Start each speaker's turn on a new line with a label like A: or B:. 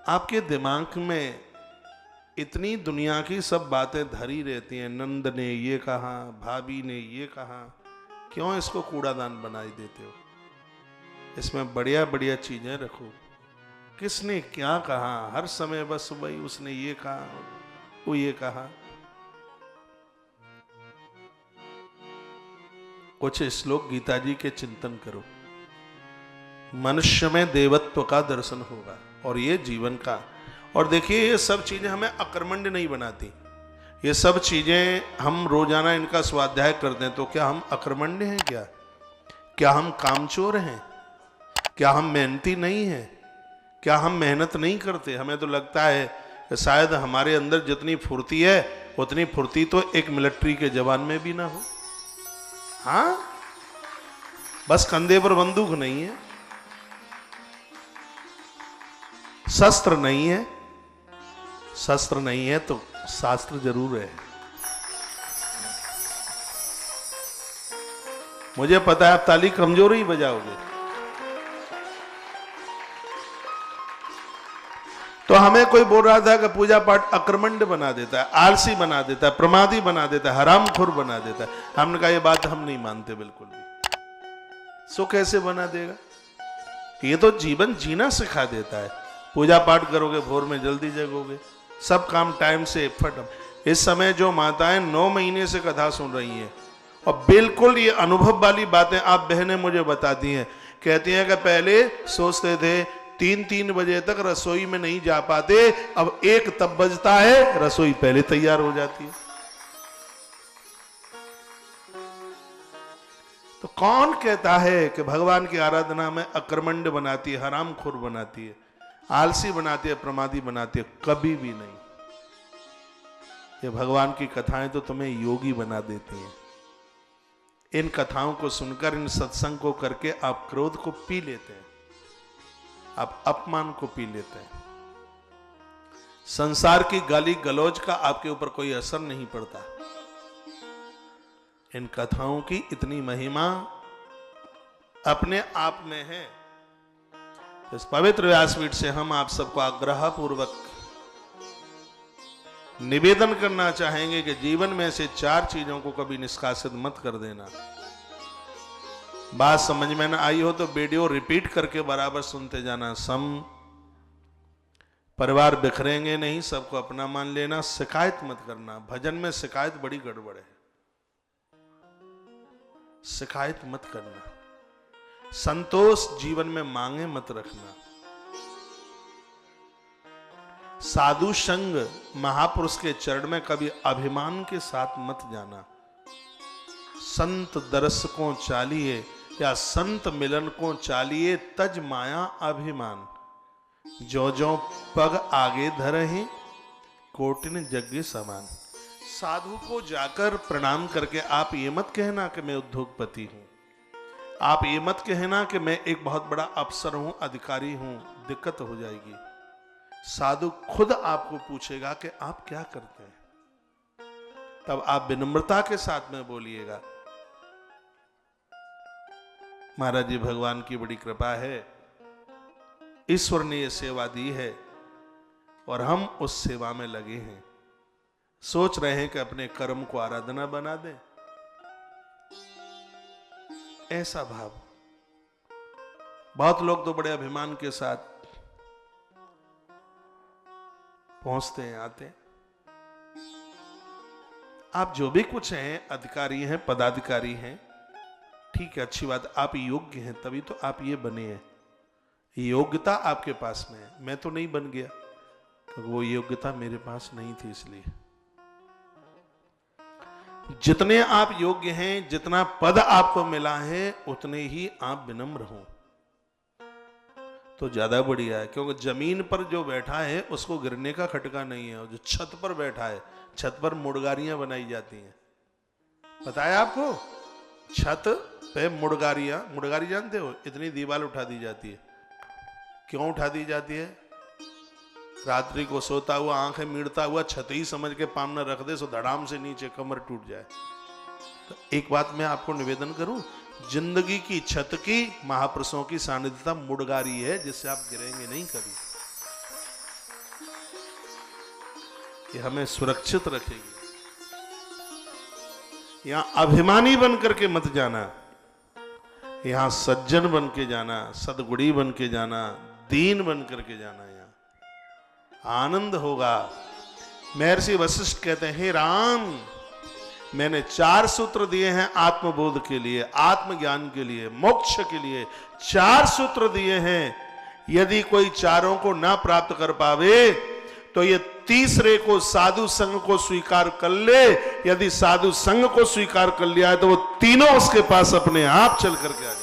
A: आपके दिमाग में इतनी दुनिया की सब बातें धरी रहती हैं, नंद ने ये कहा, भाभी ने ये कहा, क्यों इसको कूड़ादान बनाई देते हो? इसमें बढ़िया बढ़िया चीजें रखो। किसने क्या कहा, हर समय बस भाई उसने ये कहा, वो ये कहा। कुछ श्लोक गीता जी के चिंतन करो, मनुष्य में देवत्व का दर्शन होगा और ये जीवन का। और देखिए ये सब चीजें हमें अकर्मण्य नहीं बनाती। ये सब चीजें हम रोजाना इनका स्वाध्याय करते हैं तो क्या हम अकर्मण्य हैं? क्या हम कामचोर हैं? क्या हम मेहनती नहीं हैं? क्या हम मेहनत नहीं करते? हमें तो लगता है कि शायद हमारे अंदर जितनी फुर्ती है उतनी फुर्ती तो एक मिलिट्री के जवान में भी ना हो। हाँ, बस कंधे पर बंदूक नहीं है, शस्त्र नहीं है। शस्त्र नहीं है तो शास्त्र जरूर है। मुझे पता है आप ताली कमजोर ही बजाओगे। तो हमें कोई बोल रहा था कि पूजा पाठ अकर्मण्य बना देता है, आलसी बना देता है, प्रमादी बना देता है, हरामखोर बना देता है। हमने कहा ये बात हम नहीं मानते बिल्कुल भी। सो कैसे बना देगा? ये तो जीवन जीना सिखा देता है। पूजा पाठ करोगे भोर में जल्दी जगोगे, सब काम टाइम से फट। इस समय जो माताएं 9 महीने से कथा सुन रही हैं और बिल्कुल ये अनुभव वाली बातें आप बहनें मुझे बताती हैं, कहती हैं कि पहले सोचते थे 3-3 बजे तक रसोई में नहीं जा पाते, अब 1 तब बजता है रसोई पहले तैयार हो जाती है। तो कौन कहता है कि भगवान की आराधना में अकर्मण्य बनाती है, हरामखोर बनाती है, आलसी बनाती है, प्रमादी बनाती है? कभी भी नहीं। ये भगवान की कथाएं तो तुम्हें योगी बना देती हैं। इन कथाओं को सुनकर, इन सत्संग को करके आप क्रोध को पी लेते हैं, आप अपमान को पी लेते हैं। संसार की गाली गलौज का आपके ऊपर कोई असर नहीं पड़ता। इन कथाओं की इतनी महिमा अपने आप में है। इस पवित्र व्यासपीठ से हम आप सबको आग्रह पूर्वक निवेदन करना चाहेंगे कि जीवन में से 4 चीजों को कभी निष्कासित मत कर देना। बात समझ में ना आई हो तो वीडियो रिपीट करके बराबर सुनते जाना। परिवार बिखरेंगे नहीं, सबको अपना मान लेना, शिकायत मत करना। भजन में शिकायत बड़ी गड़बड़ है, शिकायत मत करना। संतोष जीवन में मांगे मत रखना। साधु संग, महापुरुष के चरण में कभी अभिमान के साथ मत जाना। संत दरस को चालिए या संत मिलन को चालिए, तज माया अभिमान। जो जो पग आगे धरहि, कोटिन यज्ञ समान। साधु को जाकर प्रणाम करके आप ये मत कहना कि मैं उद्योगपति हूं, आप ये मत कहना कि मैं एक बहुत बड़ा अफसर हूं, अधिकारी हूं, दिक्कत हो जाएगी। साधु खुद आपको पूछेगा कि आप क्या करते हैं, तब आप विनम्रता के साथ में बोलिएगा। महाराज जी, भगवान की बड़ी कृपा है, ईश्वर ने यह सेवा दी है और हम उस सेवा में लगे हैं। सोच रहे हैं कि अपने कर्म को आराधना बना दें, ऐसा भाव। बहुत लोग तो बड़े अभिमान के साथ पहुंचते हैं, आते हैं। आप जो भी कुछ हैं, अधिकारी हैं, पदाधिकारी हैं, ठीक है, अच्छी बात, आप योग्य हैं तभी तो आप ये बने हैं। योग्यता आपके पास में है, मैं तो नहीं बन गया क्योंकि वो योग्यता मेरे पास नहीं थी। इसलिए जितने आप योग्य हैं, जितना पद आपको मिला है, उतने ही आप विनम्र हो तो ज्यादा बढ़िया है। क्योंकि जमीन पर जो बैठा है उसको गिरने का खटका नहीं है, और जो छत पर बैठा है, छत पर मुड़गारियां बनाई जाती हैं, पता है आपको? छत पे मुड़गारियां, मुड़गारी जानते हो? इतनी दीवार उठा दी जाती है। क्यों उठा दी जाती है? रात्रि को सोता हुआ, आंखें मीड़ता हुआ छत ही समझ के पामना रख दे सो धड़ाम से नीचे कमर टूट जाए। तो एक बात मैं आपको निवेदन करूं, जिंदगी की छत की, महापुरुषों की सानिध्यता मुड़गारी है, जिससे आप गिरेंगे नहीं कभी। ये हमें सुरक्षित रखेगी। यहां अभिमानी बन करके मत जाना, यहां सज्जन बन के जाना, सदगुणी बन के जाना, दीन बन करके जाना। यहां आनंद होगा। महर्षि वशिष्ठ कहते हैं, हे राम, मैंने 4 सूत्र दिए हैं आत्मबोध के लिए, आत्मज्ञान के लिए, मोक्ष के लिए 4 सूत्र दिए हैं। यदि कोई चारों को ना प्राप्त कर पावे तो ये तीसरे को, साधु संग को स्वीकार कर ले। यदि साधु संग को स्वीकार कर लिया है तो वो तीनों उसके पास अपने आप चल करके आ जाए।